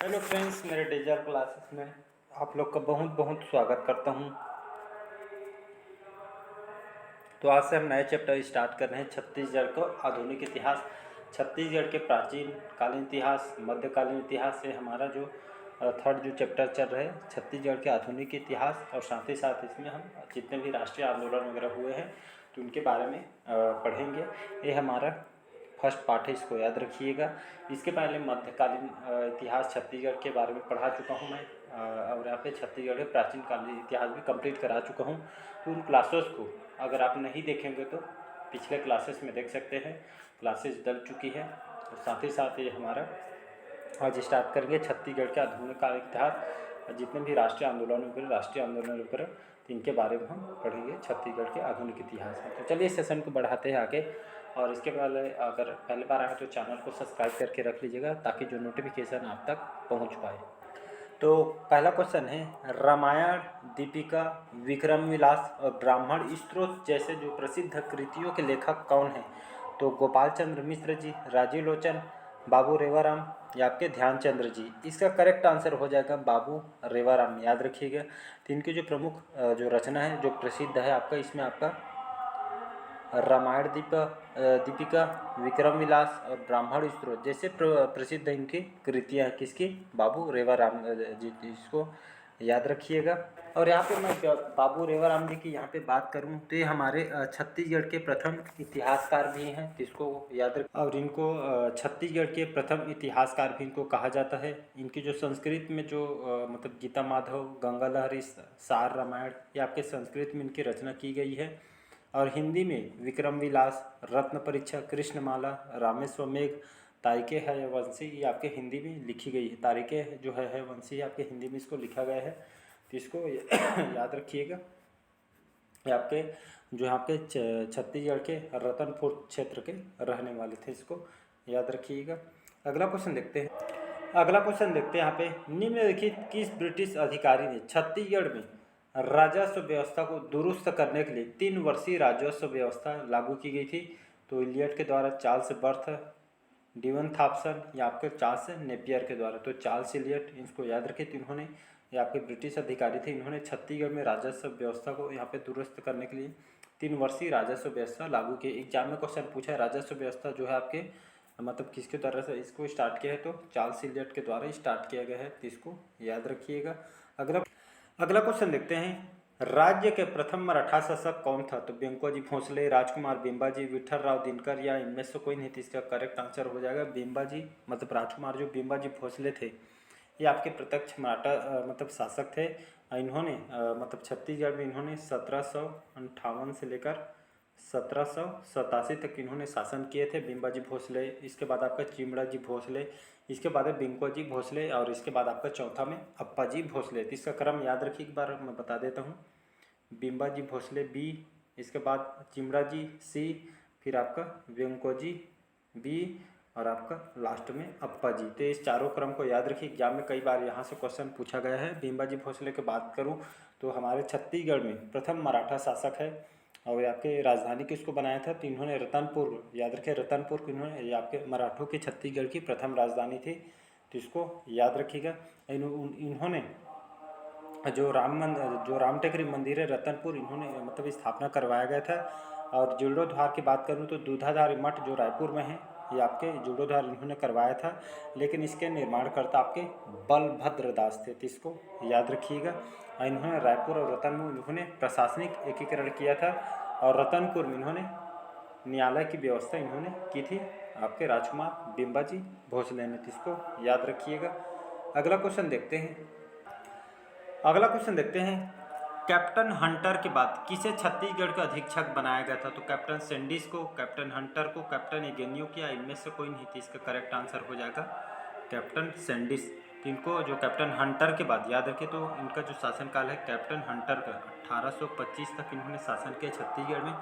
Hello friends, मेरे digital classes में आप लोग का बहुत बहुत स्वागत करता हूं। तो आज से हम नए चैप्टर स्टार्ट कर रहे हैं छत्तीसगढ़ को आधुनिक इतिहास। छत्तीसगढ़ के प्राचीन कालीन इतिहास, मध्यकालीन इतिहास से हमारा जो थर्ड जो चैप्टर चल रहा है छत्तीसगढ़ के आधुनिक इतिहास, और साथ ही साथ इसमें हम जितने भी राष्ट्रीय आंदोलन वगैरह हुए हैं तो उनके बारे में पढ़ेंगे। ये हमारा फर्स्ट पार्ट है, इसको याद रखिएगा। इसके पहले मध्यकालीन इतिहास छत्तीसगढ़ के बारे में पढ़ा चुका हूँ मैं, और यहाँ पे छत्तीसगढ़ के प्राचीन कालीन इतिहास भी कंप्लीट करा चुका हूँ। तो उन क्लासेस को अगर आप नहीं देखेंगे तो पिछले क्लासेस में देख सकते हैं, क्लासेस डल चुकी है। और साथ ही साथ ये हमारा आज स्टार्ट करेंगे छत्तीसगढ़ के आधुनिक काल इतिहास, जितने भी राष्ट्रीय आंदोलन वगैरह तो इनके बारे में हम पढ़ेंगे छत्तीसगढ़ के आधुनिक इतिहास में। तो चलिए सेशन को बढ़ाते हैं आगे। और इसके पहले अगर पहली बार आए तो चैनल को सब्सक्राइब करके रख लीजिएगा ताकि जो नोटिफिकेशन आप तक पहुंच पाए। तो पहला क्वेश्चन है, रामायण, दीपिका, विक्रम विलास और ब्राह्मण स्त्रोत जैसे जो प्रसिद्ध कृतियों के लेखक कौन हैं? तो गोपाल चंद्र मिश्र जी, राजीव लोचन, बाबू रेवाराम या आपके ध्यानचंद्र जी। इसका करेक्ट आंसर हो जाएगा बाबू रेवाराम, याद रखिएगा। तो इनकी जो प्रमुख जो रचना है जो प्रसिद्ध है आपका, इसमें आपका रामायण दीपिका, विक्रम विलास और ब्राह्मण स्त्रोत जैसे प्रसिद्ध इनकी कृतियाँ हैं। किसकी? बाबू रेवाराम जी, इसको याद रखिएगा। और यहाँ पे मैं बाबू रेवाराम जी की यहाँ पे बात करूँ तो ये हमारे छत्तीसगढ़ के प्रथम इतिहासकार भी हैं, जिसको याद रख। और इनको छत्तीसगढ़ के प्रथम इतिहासकार भी इनको कहा जाता है। इनकी जो संस्कृत में जो मतलब गीता माधव, गंगा लहरी, सार रामायण, ये आपके संस्कृत में इनकी रचना की गई है। और हिंदी में विक्रम विलास, रत्न परीक्षा, कृष्णमाला, रामेश्वमेघ, तारिके है वंशी, ये आपके हिंदी में लिखी गई है। तारिके जो है वंशी, आपके हिंदी में इसको लिखा गया है, तो इसको याद रखिएगा। ये आपके जो यहाँ के छत्तीसगढ़ के रतनपुर क्षेत्र के रहने वाले थे, इसको याद रखिएगा। अगला क्वेश्चन देखते हैं यहाँ पे, निम्नलिखित किस ब्रिटिश अधिकारी ने छत्तीसगढ़ में राजस्व व्यवस्था को दुरुस्त करने के लिए 3 वर्षीय राजस्व व्यवस्था लागू की गई थी? तो इलियट के द्वारा, चार्ल्स बर्थ, डिवन थॉम्पसन या आपके चार्ल्स नेपियर के द्वारा। तो चार्ल्स इलियट, इसको याद रखें। तो इन्होंने, ये आपके ब्रिटिश अधिकारी थे, इन्होंने छत्तीसगढ़ में राजस्व व्यवस्था को यहाँ पे दुरुस्त करने के लिए 3 वर्षीय राजस्व व्यवस्था लागू की। एग्जाम में क्वेश्चन पूछा है, राजस्व व्यवस्था जो है आपके मतलब किसके द्वारा से इसको स्टार्ट किया है? तो चार्ल्स इलियट के द्वारा स्टार्ट किया गया है, तो इसको याद रखिएगा। अगला क्वेश्चन देखते हैं, राज्य के प्रथम मराठा शासक कौन था? तो बेंकोजी भोसले, राजकुमार बिंबाजी, विठलराव दिनकर या इनमें से कोई नहीं? तो इसका करेक्ट आंसर हो जाएगा बिंबाजी, मतलब राजकुमार जो बिंबाजी भोसले थे, ये आपके प्रत्यक्ष मराठा मतलब शासक थे। इन्होंने मतलब छत्तीसगढ़ में इन्होंने 1758 से लेकर 1787 तक इन्होंने शासन किए थे, बिंबाजी भोसले। इसके बाद आपका चिमड़ा जी भोसले, इसके बाद है बिंको जी भोसले, और इसके बाद आपका चौथा में अप्पा जी भोसले। तो इसका क्रम याद रखिए, एक बार मैं बता देता हूँ। बिंबा जी भोसले बी, इसके बाद चिमड़ा जी सी, फिर आपका व्यंको जी बी, और आपका लास्ट में अप्पा जी। तो इस चारों क्रम को याद रखिए, एग्जाम में कई बार यहाँ से क्वेश्चन पूछा गया है। बिंबा जी भोसले की बात करूँ तो हमारे छत्तीसगढ़ में प्रथम मराठा शासक है, और आपके राजधानी किसको बनाया था? तो इन्होंने रतनपुर, याद रखें रतनपुर को इन्होंने, ये आपके मराठों की छत्तीसगढ़ की प्रथम राजधानी थी, तो इसको याद रखिएगा। इन्होंने जो राम टेकरी मंदिर है रतनपुर, इन्होंने मतलब स्थापना करवाया गया था। और जीर्णोद्धार की बात करूँ तो दूधाधारी मठ जो रायपुर में है, ये आपके जीर्णोद्धार इन्होंने करवाया था, लेकिन इसके निर्माणकर्ता आपके बलभद्र दास थे, तो इसको याद रखिएगा। इन्होंने रायपुर और रतनपुर इन्होंने प्रशासनिक एकीकरण किया था, और रतनपुर में इन्होंने न्यायालय की व्यवस्था इन्होंने की थी, आपके राजकुमार बिंबाजी भोसले ने, इसको याद रखिएगा। अगला क्वेश्चन देखते हैं, कैप्टन हंटर के बाद किसे छत्तीसगढ़ का अधीक्षक बनाया गया था? तो कैप्टन सैंडिस को, कैप्टन हंटर को, कैप्टन इगेनियो को, या इनमें से कोई नहीं थी? इसका करेक्ट आंसर हो जाएगा कैप्टन सैंडिस। तो इनको जो कैप्टन हंटर के बाद याद रखें, तो इनका जो शासनकाल है कैप्टन हंटर का 1825 तक इन्होंने शासन किया छत्तीसगढ़ में।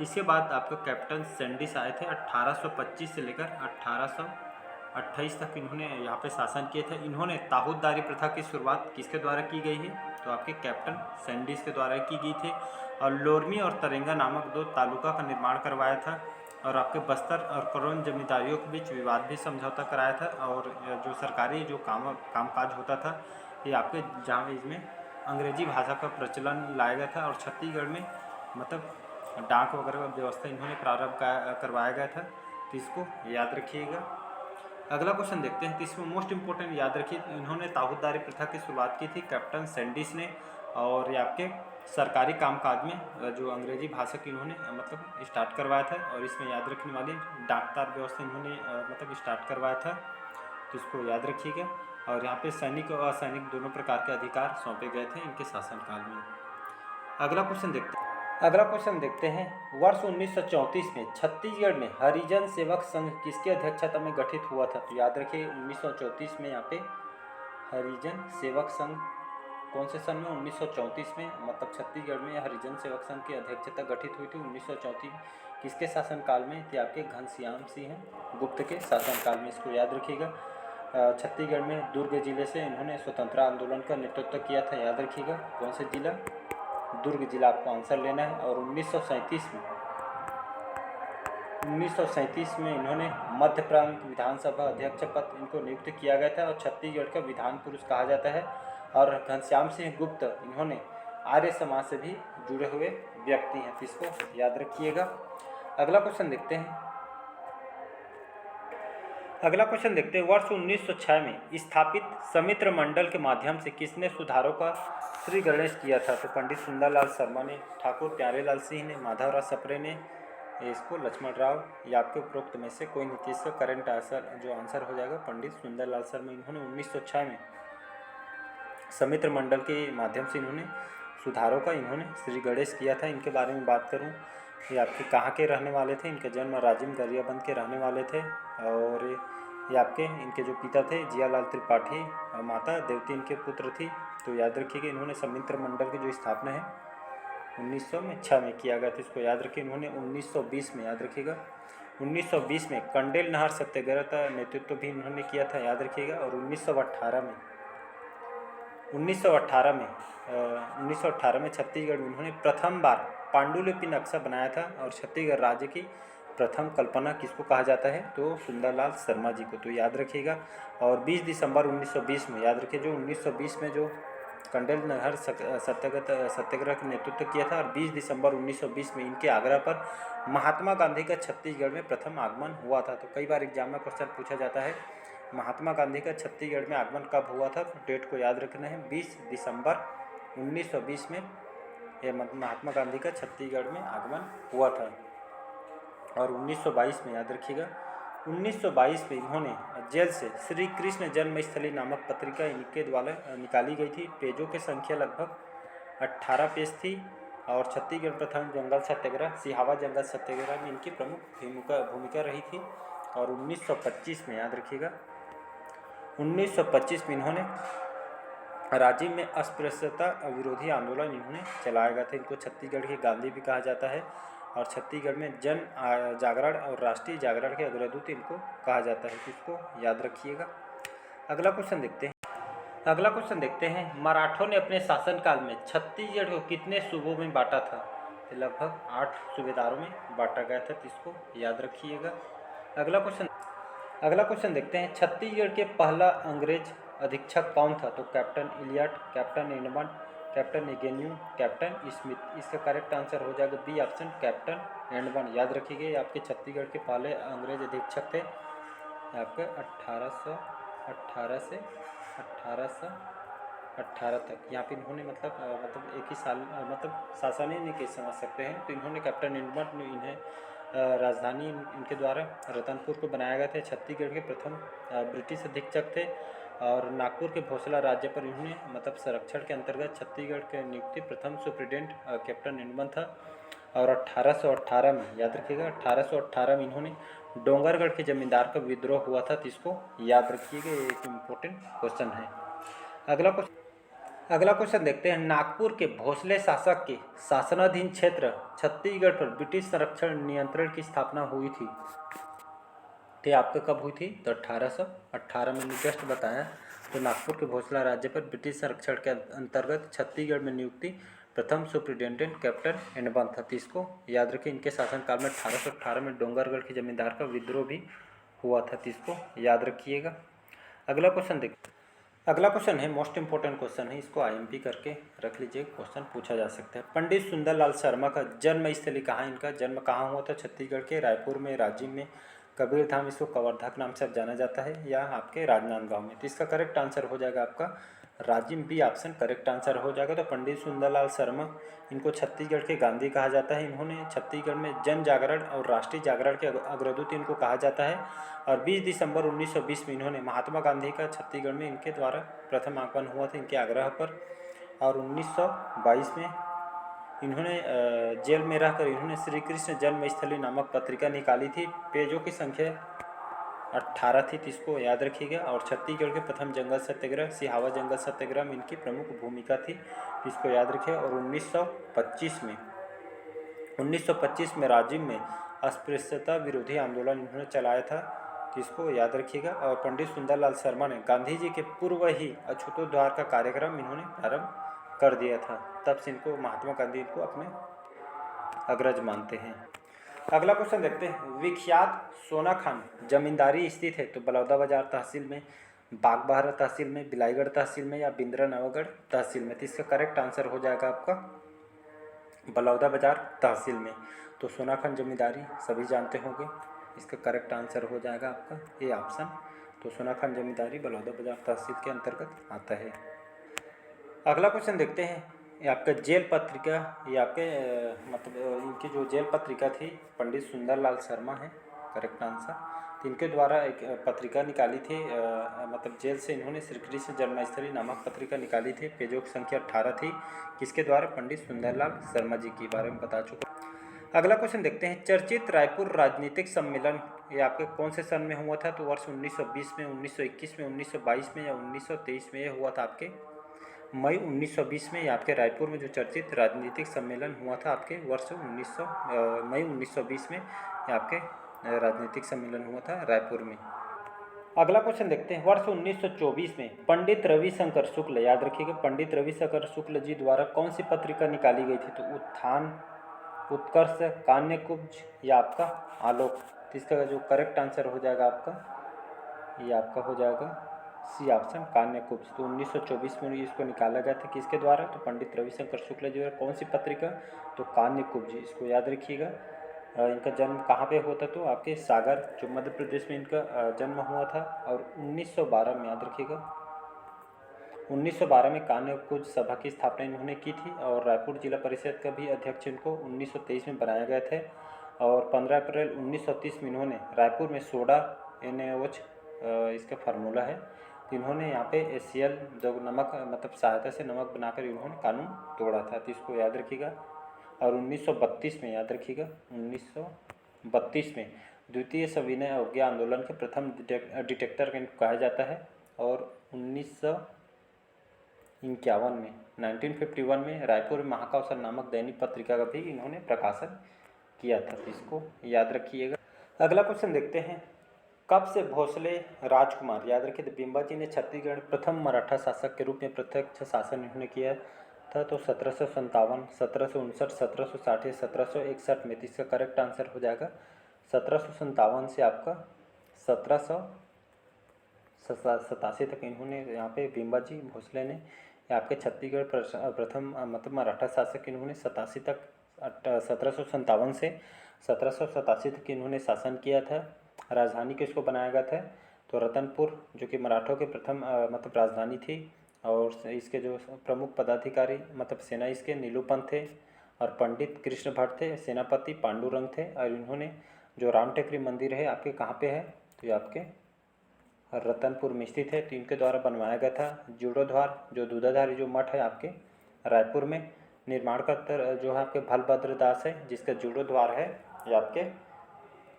इसके बाद आपका कैप्टन सैंडिस आए थे 1825 से लेकर 1828 तक इन्होंने यहाँ पे शासन किए थे। इन्होंने ताहूदारी प्रथा की शुरुआत किसके द्वारा की गई है? तो आपके कैप्टन सैंडिस के द्वारा की गई थी। और लोरमी और तरेंगा नामक 2 तालुका का निर्माण करवाया था। और आपके बस्तर और करोन जमींदारियों के बीच विवाद भी समझौता कराया था। और जो सरकारी जो कामकाज होता था ये आपके जहाँ इसमें अंग्रेजी भाषा का प्रचलन लाया गया था। और छत्तीसगढ़ में मतलब डाक वगैरह का व्यवस्था इन्होंने प्रारंभ करवाया गया था, तो इसको याद रखिएगा। अगला क्वेश्चन देखते हैं, तो इसमें मोस्ट इंपॉर्टेंट याद रखिए, इन्होंने ताबूतदारी प्रथा की शुरुआत की थी कैप्टन सैंडिस ने। और ये आपके सरकारी कामकाज में जो अंग्रेजी भाषा की इन्होंने मतलब स्टार्ट करवाया था। और इसमें याद रखने वाली डाकतार व्यवस्था इन्होंने मतलब स्टार्ट करवाया था, तो इसको याद रखिएगा। और यहाँ पे सैनिक और असैनिक दोनों प्रकार के अधिकार सौंपे गए थे इनके शासनकाल में। अगला क्वेश्चन देखते हैं, वर्ष 1934 में छत्तीसगढ़ में हरिजन सेवक संघ किसकी अध्यक्षता में गठित हुआ था? तो याद रखिए 1934 में यहाँ पे हरिजन सेवक संघ कौन से सन में? 1934 में, मतलब छत्तीसगढ़ में हरिजन सेवक संघ की अध्यक्षता गठित हुई थी 1934। किसके शासनकाल में? तो आपके घनश्याम सिंह गुप्त के शासनकाल में, इसको याद रखिएगा। छत्तीसगढ़ में दुर्ग जिले से इन्होंने स्वतंत्रता आंदोलन का नेतृत्व किया था, याद रखिएगा। कौन से जिला? दुर्ग जिला, आपको आंसर लेना है। और 1937 में इन्होंने मध्य प्रांत विधानसभा अध्यक्ष पद इनको नियुक्त किया गया था और छत्तीसगढ़ का विधान पुरुष कहा जाता है। और घनश्याम सिंह गुप्त इन्होंने आर्य समाज से भी जुड़े हुए व्यक्ति हैं, तो इसको याद रखिएगा। अगला क्वेश्चन देखते हैं, वर्ष 1906 में स्थापित समित्र मंडल के माध्यम से किसने सुधारों का श्री गणेश किया था? तो पंडित सुंदरलाल शर्मा ने, ठाकुर प्यारेलाल सिंह ने, माधवराव सप्रे ने, इसको लक्ष्मण राव, या आपके उपरोक्त में से कोई नहीं। इसका करेंट आंसर हो जाएगा पंडित सुंदरलाल शर्मा। इन्होंने 1906 में समित्र मंडल के माध्यम से इन्होंने सुधारों का इन्होंने श्री गणेश किया था। इनके बारे में बात करूं, ये आपके कहाँ के रहने वाले थे? इनका जन्म राजिम गरियाबंद के रहने वाले थे। और ये आपके इनके जो पिता थे जियालाल त्रिपाठी और माता देवती इनके पुत्र थी। तो याद रखिएगा इन्होंने समित्र मंडल की जो स्थापना है 1906 में किया गया था, इसको याद रखिए। इन्होंने 1920 में, याद रखिएगा 1920 में कंडेल नहर सत्याग्रह का नेतृत्व भी इन्होंने किया था, याद रखिएगा। और 1918 में छत्तीसगढ़ में इन्होंने प्रथम बार पांडुलिपि नक्शा बनाया था। और छत्तीसगढ़ राज्य की प्रथम कल्पना किसको कहा जाता है? तो सुंदरलाल शर्मा जी को, तो याद रखिएगा। और 20 दिसंबर 1920 में, याद रखिए, जो 1920 में जो कंडेल नहर सत्याग्रह का नेतृत्व किया था। और 20 दिसंबर 1920 में इनके आग्रह पर महात्मा गांधी का छत्तीसगढ़ में प्रथम आगमन हुआ था। तो कई बार एग्जाम में क्वेश्चन पूछा जाता है महात्मा गांधी का छत्तीसगढ़ में आगमन कब हुआ था? तो डेट को याद रखना है, 20 दिसंबर 1920 में ये महात्मा गांधी का छत्तीसगढ़ में आगमन हुआ था। और 1922 में, याद रखिएगा 1922 में इन्होंने जेल से श्री कृष्ण जन्मस्थली नामक पत्रिका इनके द्वारा निकाली गई थी। पेजों की संख्या लगभग 18 पेज थी। और छत्तीसगढ़ प्रथम जंगल सत्याग्रह सिहावा जंगल सत्याग्रह में इनकी प्रमुख भूमिका रही थी। और 1925 में, याद रखिएगा 1925 में इन्होंने राजिम में अस्पृश्यता विरोधी आंदोलन इन्होंने चलाया गया था। इनको छत्तीसगढ़ के गांधी भी कहा जाता है। और छत्तीसगढ़ में जन जागरण और राष्ट्रीय जागरण के अग्रदूत इनको कहा जाता है, तो इसको याद रखिएगा। अगला क्वेश्चन देखते हैं, मराठों ने अपने शासनकाल में छत्तीसगढ़ को कितने सूबों में बांटा था? तो लगभग 8 सूबेदारों में बांटा गया था, तो इसको याद रखिएगा। अगला क्वेश्चन देखते हैं, छत्तीसगढ़ के पहला अंग्रेज अधीक्षक कौन था? तो captain Elliot, captain Edmund, captain Agnew, captain Smith. इसका करेक्ट आंसर हो जाएगा बी ऑप्शन, कैप्टन एडमंड। याद रखिएगा आपके छत्तीसगढ़ के पहले अंग्रेज अधीक्षक थे, आपके 1818 से 1818 तक। यहाँ पे इन्होंने मतलब एक ही साल मतलब शासन ही नहीं कह समझ सकते हैं। तो इन्होंने कैप्टन एडमंड, इन्हें राजधानी इनके द्वारा रतनपुर को बनाया गया था। छत्तीसगढ़ के प्रथम ब्रिटिश अधीक्षक थे। और नागपुर के भोसला राज्य पर इन्होंने मतलब संरक्षण के अंतर्गत छत्तीसगढ़ के नियुक्ति प्रथम सुप्रिटेंडेंट कैप्टन एडमंड था। और 1818 में, याद रखिएगा 1818 में इन्होंने डोंगरगढ़ के जमींदार का विद्रोह हुआ था, तो इसको याद रखिएगा, ये एक इम्पोर्टेंट क्वेश्चन है। अगला क्वेश्चन देखते हैं, नागपुर के भोसले शासक के शासनाधीन क्षेत्र छत्तीसगढ़ पर ब्रिटिश संरक्षण नियंत्रण की स्थापना हुई थी। तो आपका कब हुई थी? तो 1818 में जस्ट बताया। तो नागपुर के भोसला राज्य पर ब्रिटिश संरक्षण के अंतर्गत छत्तीसगढ़ में नियुक्ति प्रथम सुप्रिटेंडेंट कैप्टन एंडमान था। तो इसको याद रखिए। इनके शासनकाल में 1818 में डोंगरगढ़ के जमींदार का विद्रोह भी हुआ था। तो इसको याद रखिएगा। अगला क्वेश्चन देखिए। अगला क्वेश्चन है मोस्ट इंपॉर्टेंट क्वेश्चन है, इसको आईएमपी करके रख लीजिए, क्वेश्चन पूछा जा सकता है। पंडित सुंदरलाल शर्मा का जन्म स्थली कहाँ, इनका जन्म कहाँ हुआ था? छत्तीसगढ़ के रायपुर में, राजिम में, कबीरधाम, इसको कवर्धा के नाम से अब जाना जाता है, या आपके राजनांदगांव में। तो इसका करेक्ट आंसर हो जाएगा आपका Rajim, B option correct answer हो जाएगा। तो पंडित सुंदरलाल शर्मा, इनको छत्तीसगढ़ के गांधी कहा जाता है। इन्होंने छत्तीसगढ़ में जन जागरण और राष्ट्रीय जागरण के अग्रदूत इनको कहा जाता है। और 20 दिसंबर 1920 में इन्होंने महात्मा गांधी का छत्तीसगढ़ में इनके द्वारा प्रथम आगमन हुआ था, इनके आग्रह पर। और 1922 में इन्होंने जेल में रहकर इन्होंने श्री कृष्ण जन्मस्थली नामक पत्रिका निकाली थी। पेजों की संख्या 18 थी। तो इसको याद रखिएगा। और छत्तीसगढ़ के प्रथम जंगल सत्याग्रह सिहावा जंगल सत्याग्रह में इनकी प्रमुख भूमिका थी। तो इसको याद रखिए। और 1925 में राजिम में अस्पृश्यता विरोधी आंदोलन इन्होंने चलाया था। तो इसको याद रखिएगा। और पंडित सुंदरलाल शर्मा ने गांधी जी के पूर्व ही अछूतोद्धार का कार्यक्रम इन्होंने प्रारंभ कर दिया था। तब से इनको महात्मा गांधी इनको अपने अग्रज मानते हैं। अगला क्वेश्चन देखते हैं। विख्यात सोना खान जमींदारी स्थित है तो बलौदाबाजार तहसील में, बागबाहरा तहसील में, बिलाईगढ़ तहसील में, या बिंद्रा नवागढ़ तहसील में। तो इसका करेक्ट आंसर हो जाएगा आपका बलौदाबाजार तहसील में। तो सोना खान जमींदारी सभी जानते होंगे, इसका करेक्ट आंसर हो जाएगा आपका ए ऑप्शन। तो सोना खान जमींदारी बलौदाबाजार तहसील के अंतर्गत आता है। अगला क्वेश्चन देखते हैं। ये आपका जेल पत्रिका, ये आपके मतलब इनकी जो जेल पत्रिका थी पंडित सुंदरलाल शर्मा है करेक्ट आंसर। तो इनके द्वारा एक पत्रिका निकाली थी, मतलब जेल से इन्होंने श्री कृष्ण जन्मस्थली नामक पत्रिका निकाली थी। पेजों की संख्या 18 थी। किसके द्वारा? पंडित सुंदरलाल शर्मा जी के बारे में बता चुका। अगला क्वेश्चन देखते हैं। चर्चित रायपुर राजनीतिक सम्मेलन ये आपके कौन से सन में हुआ था? तो वर्ष 1920 में, 1921 में, 1922 में, या 1923 में ये हुआ था आपके मई 1920 में। आपके रायपुर में जो चर्चित राजनीतिक सम्मेलन हुआ था आपके वर्ष मई 1920 में आपके राजनीतिक सम्मेलन हुआ था रायपुर में। अगला क्वेश्चन देखते हैं। वर्ष 1924 में पंडित रविशंकर शुक्ल, याद रखिएगा, पंडित रविशंकर शुक्ल जी द्वारा कौन सी पत्रिका निकाली गई थी? तो उत्थान, उत्कर्ष, कान्यकुब्ज, या आपका आलोक। तो इसका जो करेक्ट आंसर हो जाएगा आपका ये आपका हो जाएगा सी ऑप्शन कान्यकुब्ज। तो 1924 में इसको निकाला गया था किसके द्वारा? तो पंडित रविशंकर शुक्ल जी द्वारा। कौन सी पत्रिका? तो कान्यकुब्ज। इसको याद रखिएगा। इनका जन्म कहाँ पे हुआ था? तो आपके सागर जो मध्य प्रदेश में इनका जन्म हुआ था। और 1912 में, याद रखिएगा, 1912 में कान्यकुब्ज सभा की स्थापना इन्होंने की थी। और रायपुर जिला परिषद का भी अध्यक्ष इनको 1923 में बनाया गया था। और 15 अप्रैल 1930 में इन्होंने रायपुर में सोडा NaOH इसका फार्मूला है। तो इन्होंने यहाँ पे HCl जो नमक मतलब सहायता से नमक बनाकर इन्होंने कानून तोड़ा था। तो इसको याद रखिएगा। और 1932 में, याद रखिएगा, 1932 में द्वितीय सविनय अवज्ञा आंदोलन के प्रथम डिटेक्टर कहा जाता है। और 1951 में 1951 में रायपुर में महाकौशल नामक दैनिक पत्रिका का भी इन्होंने प्रकाशन किया था। तो इसको याद रखिएगा। अगला क्वेश्चन देखते हैं। कब से भोसले राजकुमार, याद रखिए, तो बिम्बा जी ने छत्तीसगढ़ प्रथम मराठा शासक के रूप में प्रत्यक्ष शासन इन्होंने किया था। तो 1757, 1759, 1760, 1761 में। इसका करेक्ट आंसर हो जाएगा 1757 से आपका 1787 तक इन्होंने यहाँ पे बिम्बा जी भोसले ने आपके छत्तीसगढ़ प्रथम मतलब मराठा शासक इन्होंने 87 तक 1757 से 1787 तक इन्होंने शासन किया था। राजधानी किसको बनाया गया था? तो रतनपुर, जो कि मराठों के प्रथम मतलब राजधानी थी। और इसके जो प्रमुख पदाधिकारी मतलब सेना इसके नीलूपंत थे। और पंडित कृष्ण भट्ट थे, सेनापति पांडुरंग थे। और इन्होंने जो राम टेकरी मंदिर है आपके कहाँ पे है? तो ये आपके रतनपुर में स्थित है। तो इनके द्वारा बनवाया गया था। जीर्णोद्धार जो दूधाधारी जो मठ है आपके रायपुर में, निर्माण का जो है आपके भलभद्र दास है, जिसका जीर्णोद्धार है ये आपके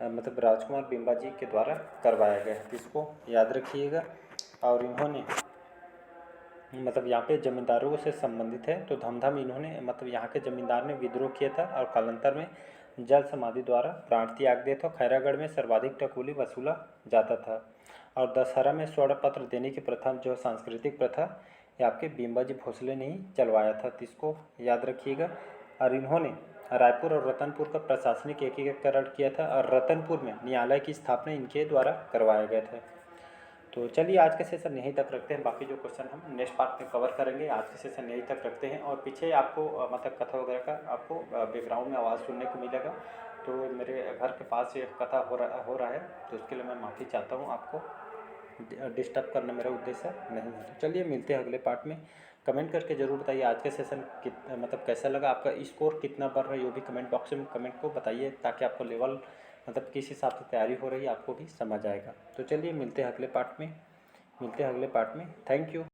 मतलब राजकुमार बिम्बा जी के द्वारा करवाया गया है। इसको याद रखिएगा। और इन्होंने मतलब यहाँ पे जमींदारों से संबंधित है। तो धमधम इन्होंने मतलब यहाँ के जमींदार ने विद्रोह किया था। और कालांतर में जल समाधि द्वारा प्राण त्याग दिया था। खैरागढ़ में सर्वाधिक टकूली वसूला जाता था। और दशहरा में स्वर्ण पत्र देने की प्रथा जो सांस्कृतिक प्रथा ये आपके बीमबाजी भोसले ने ही चलवाया था, तो इसको याद रखिएगा। और इन्होंने रायपुर और रतनपुर का प्रशासनिक एकीकरण किया था और रतनपुर में न्यायालय की स्थापना इनके द्वारा करवाया गया था। तो चलिए आज का सेशन यहीं तक रखते हैं, बाकी जो क्वेश्चन हम नेक्स्ट पार्ट में कवर करेंगे। आज का सेशन यहीं तक रखते हैं। और पीछे आपको मतलब कथा वगैरह का आपको बैकग्राउंड में आवाज़ सुनने को मिलेगा, तो मेरे घर के पास ये कथा हो रहा है, तो उसके लिए मैं माफ़ी चाहता हूँ। आपको डिस्टर्ब करना मेरा उद्देश्य नहीं है। तो चलिए मिलते हैं अगले पार्ट में। कमेंट करके ज़रूर बताइए आज के सेशन मतलब कैसा लगा, आपका स्कोर कितना बढ़ रहा है, ये भी कमेंट बॉक्स में कमेंट को बताइए, ताकि आपको लेवल मतलब किस हिसाब से तैयारी हो रही है आपको भी समझ आएगा। तो चलिए मिलते हैं अगले पार्ट में, थैंक यू।